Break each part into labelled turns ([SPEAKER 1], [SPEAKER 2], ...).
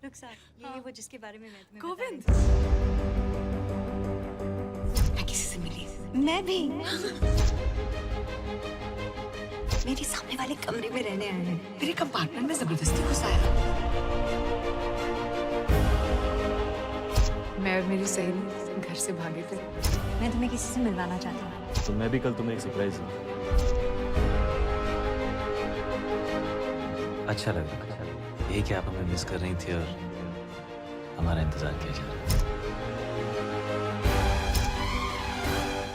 [SPEAKER 1] रुखसार, यही वो जिसके बारे में मैं तुम्हें
[SPEAKER 2] गोविंद,
[SPEAKER 1] मैं किसी से मिली। मैं भी। मेरे सामने वाले कमरे में रहने आए हैं।
[SPEAKER 2] मेरे कंपार्टमेंट में जबरदस्ती घुसाया। मैं और मेरी सहेली घर से भागे थे।
[SPEAKER 1] मैं तुम्हें किसी से मिलवाना चाहती हूँ।
[SPEAKER 3] तो मैं भी कल तुम्हें एक सरप्राइज दूँ। अच्छा लगा। यही कि आप हमें मिस कर रही थी और हमारा इंतजार किया जा रहा है।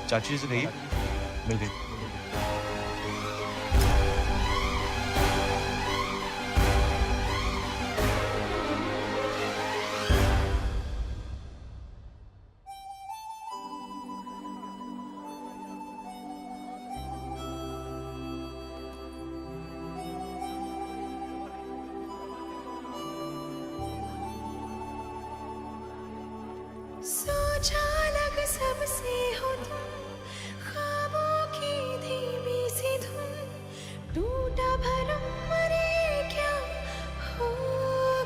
[SPEAKER 4] चाची से गई मिल गई।
[SPEAKER 5] सोचा अलग सबसे हो तुम, ख्वाबों की धीमी सी धुन, टूटा भरम मरे क्या हो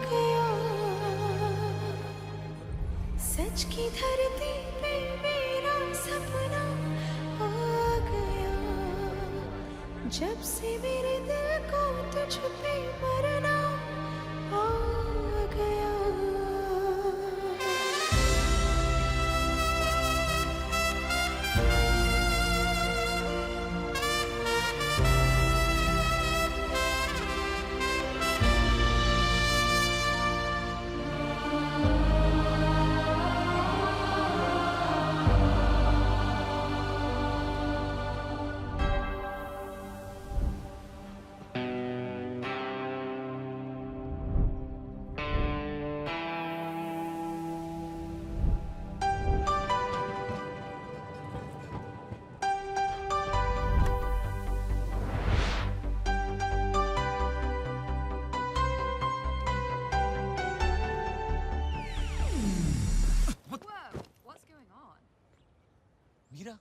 [SPEAKER 5] गया, सच की धरती पे मेरा सपना आ गया, जब से मेरे दिल को तुझ पे मरना आ गया।
[SPEAKER 4] Meera,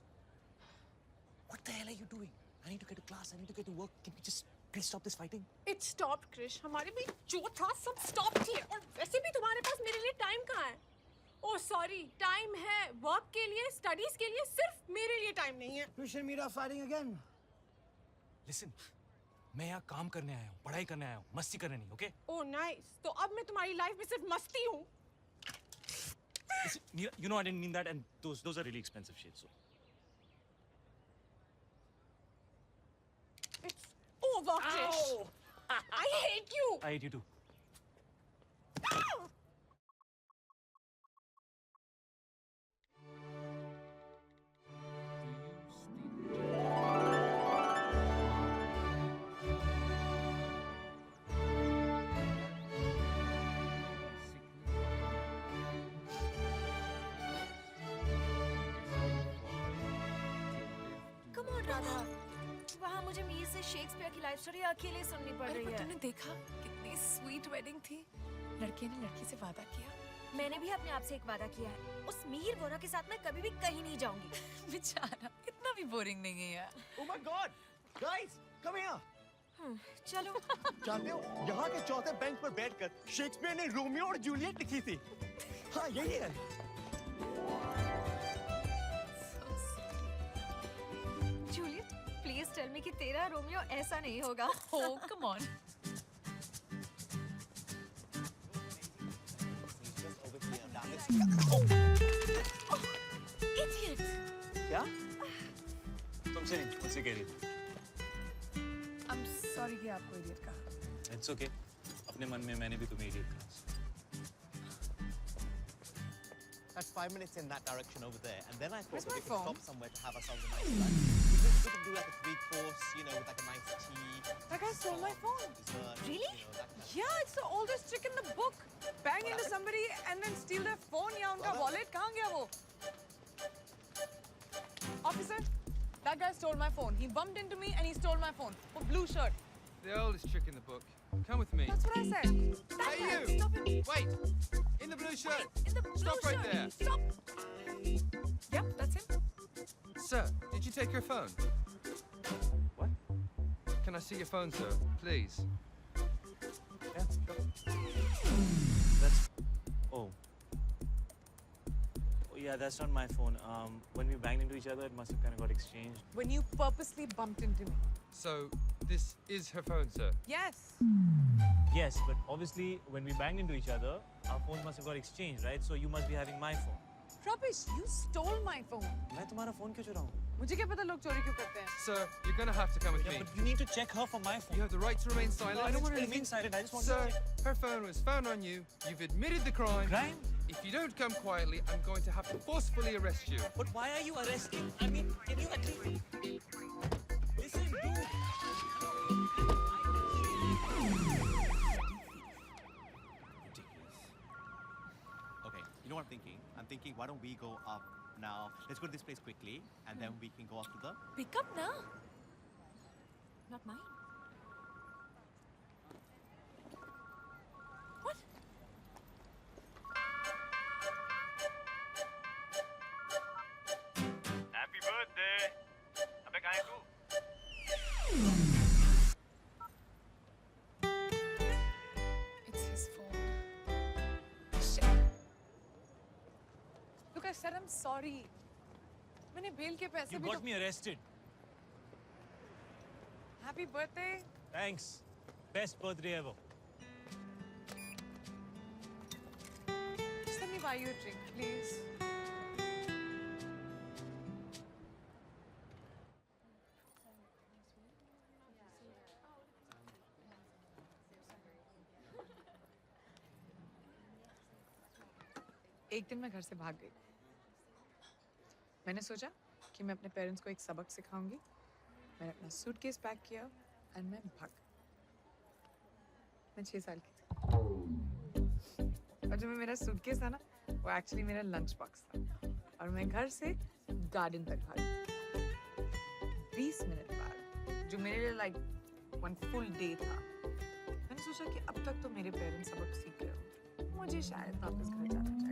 [SPEAKER 4] what the hell are you doing? I need to get to class. I need to get to work. Can we just please stop this fighting?
[SPEAKER 6] It stopped, Krish. हमारे भी जो था सब stopped ही है और वैसे भी तुम्हारे पास मेरे लिए टाइम कहाँ है? Oh sorry, टाइम है वर्क के लिए, स्टडीज के लिए, सिर्फ मेरे लिए टाइम नहीं है।
[SPEAKER 7] Krish and Meera fighting again.
[SPEAKER 4] Listen, मैं यहाँ काम करने आया हूँ, पढ़ाई करने आया हूँ, मस्ती करने नहीं, okay?
[SPEAKER 6] Oh nice. तो अब मैं तुम्हारी लाइफ में सिर्फ मस्ती हूँ।
[SPEAKER 4] Listen, Meera, you know I didn't mean that, and those are really expensive shades. So.
[SPEAKER 6] It's over, Krish. I hate you.
[SPEAKER 4] I hate you too.
[SPEAKER 5] Come on, Radha. वहाँ मुझे मीर से शेक्सपियर की लाइफ स्टोरी अकेले सुननी पड़ रही है।
[SPEAKER 2] तुमने देखा कितनी स्वीट वेडिंग थी। लड़के ने लड़की से वादा किया।
[SPEAKER 5] मैंने भी अपने आप से एक वादा किया है, उस मीर गोरा के साथ मैं कभी भी कहीं नहीं जाऊंगी।
[SPEAKER 2] बेचारा, इतना भी बोरिंग नहीं है यार।
[SPEAKER 7] Oh my God, guys, come here.
[SPEAKER 5] चलो।
[SPEAKER 7] जानते हो यहाँ के चौथे बेंच पर बैठकर शेक्सपियर ने रोमियो और जूलियट लिखी थी। हाँ यही है।
[SPEAKER 5] जूलियट, प्लीज टेल मी कि तेरा रोमियो ऐसा नहीं होगा।
[SPEAKER 2] Oh, come on.
[SPEAKER 5] Idiot.
[SPEAKER 7] क्या?
[SPEAKER 4] तुमसे नहीं, मुझसे कह रही थी।
[SPEAKER 2] I'm sorry कि आपको idiot कहा।
[SPEAKER 4] It's okay. अपने मन में मैंने भी तुम्हें idiot कहा।
[SPEAKER 8] That's 5 minutes in that direction over there, and then I thought
[SPEAKER 2] Where's
[SPEAKER 8] that
[SPEAKER 2] my
[SPEAKER 8] we could
[SPEAKER 2] phone?
[SPEAKER 8] stop somewhere to have ourselves a nice lunch. We could do like a 3-course, you know, with like a nice tea.
[SPEAKER 6] That guy stole my phone.
[SPEAKER 8] Dessert,
[SPEAKER 5] Really?
[SPEAKER 8] You know, that kind of
[SPEAKER 6] Yeah, it's the oldest trick in the book. Bang into somebody and then steal their phone या उनका wallet कहाँ गया वो? Officer, that guy stole my phone. He bumped into me and he stole my phone. A blue shirt.
[SPEAKER 9] The oldest trick in the book. Come with me.
[SPEAKER 6] That's what I said. That
[SPEAKER 9] Hey,
[SPEAKER 6] guy,
[SPEAKER 9] you!
[SPEAKER 6] stop him.
[SPEAKER 9] Wait! In the blue shirt!
[SPEAKER 6] In the blue
[SPEAKER 9] Stop right
[SPEAKER 6] shirt.
[SPEAKER 9] there.
[SPEAKER 6] Stop.
[SPEAKER 9] Sir, did you take your phone?
[SPEAKER 7] What?
[SPEAKER 9] Can I see your phone, sir? Please.
[SPEAKER 7] Yeah, sure. That's. Oh. Oh, yeah, that's not my phone. When we banged into each other, it must have kind of got exchanged.
[SPEAKER 2] When you purposely bumped into me.
[SPEAKER 9] So, this is her phone, sir?
[SPEAKER 2] Yes.
[SPEAKER 7] Yes, but obviously, when we banged into each other, our phones must have got exchanged, right? So you must be having my phone.
[SPEAKER 2] Rubbish, you stole my phone.
[SPEAKER 7] मैं तुम्हारा phone क्यों चुराऊँ?
[SPEAKER 2] मुझे क्या पता लोग चोरी क्यों करते हैं?
[SPEAKER 9] Sir, you're gonna have to come with
[SPEAKER 7] Yeah,
[SPEAKER 9] me.
[SPEAKER 7] but you need to check her for my phone.
[SPEAKER 9] You have the right to remain silent.
[SPEAKER 7] I don't want to remain silent. I just want
[SPEAKER 9] Sir,
[SPEAKER 7] to check.
[SPEAKER 9] her phone was found on you. You've admitted the crime.
[SPEAKER 7] Crime?
[SPEAKER 9] If you don't come quietly, I'm going to have to forcefully arrest you.
[SPEAKER 7] But why are you arresting? I mean, can you at least listen, dude?
[SPEAKER 8] Ridiculous. Okay, you know what I'm thinking? I'm thinking, why don't we go up now? Let's go to this place quickly, and then we can go up to the.
[SPEAKER 5] Pick up na. Not mine. What?
[SPEAKER 7] Happy birthday. अबे कहाँ है तू?
[SPEAKER 2] It's his phone. Shit. Look, I said I'm sorry. मैंने bell के पैसे
[SPEAKER 7] You
[SPEAKER 2] भी
[SPEAKER 7] got me arrested.
[SPEAKER 2] Happy birthday.
[SPEAKER 7] Thanks. Best birthday ever.
[SPEAKER 2] Just let me buy you a drink, please. एक दिन मैं घर से भाग गई। मैंने सोचा कि मैं अपने पेरेंट्स को एक सबक सिखाऊंगी। मैंने अपना सूटकेस पैक किया और मैं भाग गई। मैं 6 साल की थी। और जो मेरा सूटकेस था ना, वो एक्चुअली मेरा लंच बॉक्स था। और मैं घर से गार्डन तक भागी। 20 मिनट बाद, जो मेरे लिए लाइक 1 फुल डे था, मैंने सोचा कि अब तक तो मेरे पेरेंट्स सबक सीख गए होंगे, मुझे शायद वापस घर जाना चाहिए।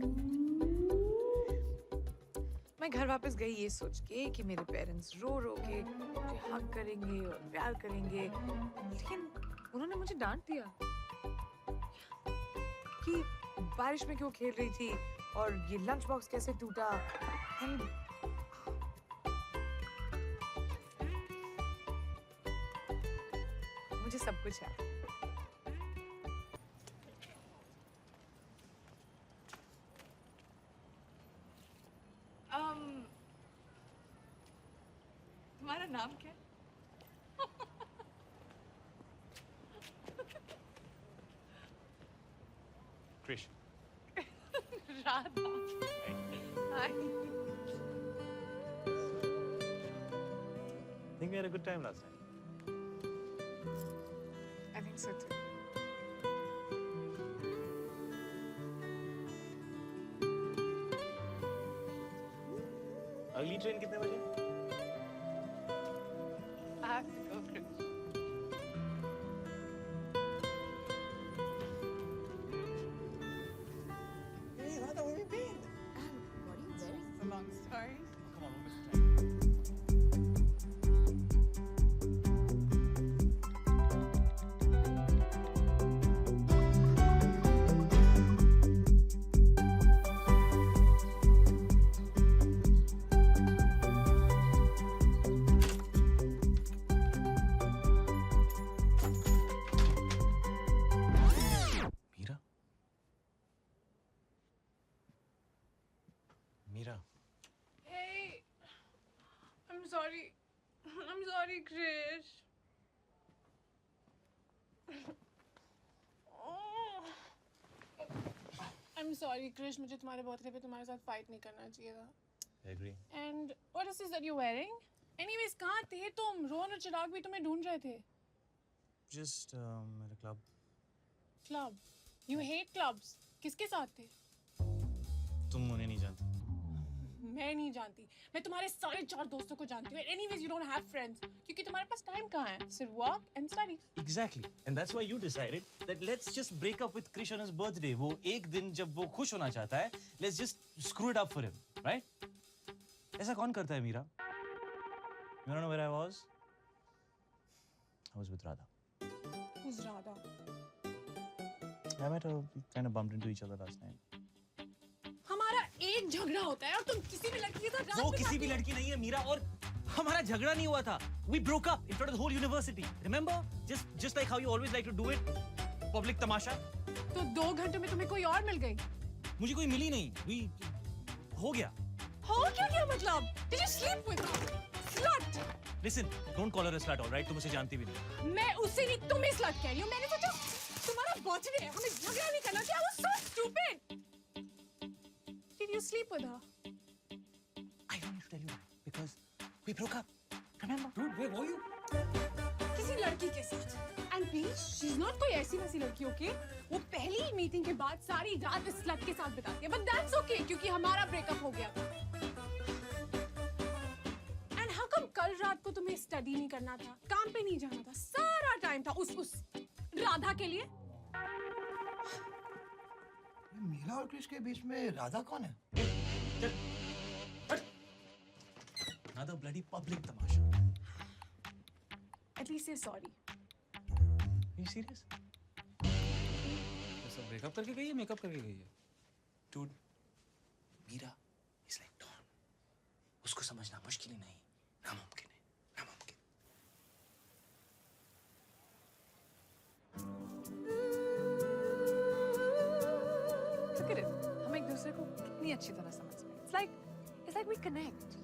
[SPEAKER 2] मैं घर वापस गई ये सोच के कि मेरे पेरेंट्स रो रो के मुझे हग करेंगे और प्यार करेंगे, लेकिन उन्होंने मुझे डांट दिया कि बारिश में क्यों खेल रही थी और ये लंच बॉक्स कैसे टूटा। And मुझे सब कुछ याद है। तुम्हारा नाम क्या है?
[SPEAKER 7] Krish.
[SPEAKER 2] Radha. Hi.
[SPEAKER 7] Think we had a good time last night.
[SPEAKER 2] I think so too.
[SPEAKER 7] अगली ट्रेन कितने बजे?
[SPEAKER 2] I have to go, Krish.
[SPEAKER 7] Hey, Radha, where have you been?
[SPEAKER 5] What are you wearing?
[SPEAKER 2] It's a long story.
[SPEAKER 7] Come on, we'll miss the train.
[SPEAKER 3] Meera Meera
[SPEAKER 6] Hey, I'm sorry. I'm sorry, Krish. I'm sorry, Krish. मुझे तुम्हारे birthday पे तुम्हारे साथ fight नहीं करना चाहिए था.
[SPEAKER 7] I agree.
[SPEAKER 6] And what is this that you're wearing? Anyways, कहाँ थे तुम? रोहन और चिराग भी तुम्हें ढूंढ रहे थे.
[SPEAKER 7] Just at a club.
[SPEAKER 6] Club. You hate clubs. किसके साथ थे?
[SPEAKER 7] तुम उन्हें नहीं जानती.
[SPEAKER 6] मैं नहीं जानती. मैं तुम्हारे सारे 4 दोस्तों को जानती हूँ. Anyways, you don't have friends. क्योंकि तुम्हारे पास टाइम कहाँ है? सिर्फ work and study.
[SPEAKER 7] Exactly. And that's why you decided that let's just break up with Krish on his birthday. वो एक दिन जब वो खुश होना चाहता है, let's just screw it up for him, right? ऐसा कौन करता है Meera?
[SPEAKER 3] You wanna know where I was? I was with Radha.
[SPEAKER 6] Who's Radha?
[SPEAKER 3] I met her. We kind of bumped into each other last night.
[SPEAKER 6] हमारा एक झगड़ा होता है और तुम किसी भी लड़की के साथ रात
[SPEAKER 4] वो
[SPEAKER 6] में
[SPEAKER 4] किसी भी लड़की नहीं है मीरा, और हमारा झगड़ा नहीं हुआ था. We broke up in front of the whole university. Remember? Just like how you always like to do it. Public तमाशा.
[SPEAKER 6] तो 2 घंटे में तुम्हें कोई और मिल गई?
[SPEAKER 4] मुझे कोई मिली नहीं. हो गया.
[SPEAKER 6] हो क्या मतलब? Did you sleep with her? Slut!
[SPEAKER 4] Listen, don't call her a slut, all right? तुम उसे जानती भी नहीं.
[SPEAKER 6] मैं उससे नहीं, तुम ही slut कह रही हो. मैंने सोचा तुम्हारा बर्थडे है, हमें झगड़ा नहीं करना चाहिए. I was so stupid. Did you sleep with her?
[SPEAKER 4] I don't need to tell you that because we broke up. Remember? Dude, where were you?
[SPEAKER 6] किसी लड़की के साथ. And please, she's not कोई ऐसी वैसी लड़की, okay? वो पहली मीटिंग के बाद सारी रात इस slut के साथ बिताती है. But that's okay क्योंकि हमारा ब्रेकअप हो गया था. And how come कल रात को तुम्हें स्टडी नहीं करना था, काम पे नहीं जाना था, सारा टाइम था उस राधा के लिए?
[SPEAKER 7] मीरा और क्रिश के बीच में राधा कौन है?
[SPEAKER 4] Another bloody public Tamasha.
[SPEAKER 6] At least say sorry.
[SPEAKER 4] Are you serious?
[SPEAKER 9] तो सब ब्रेकअप करके गई है, मेकअप करके गई है.
[SPEAKER 4] Dude, Meera is like Dawn. उसको समझना मुश्किल ही नहीं, नामुमकिन है, नामुमकिन.
[SPEAKER 2] Look at it. हम एक दूसरे को कितनी अच्छी तरह समझ गए. It's like we connect.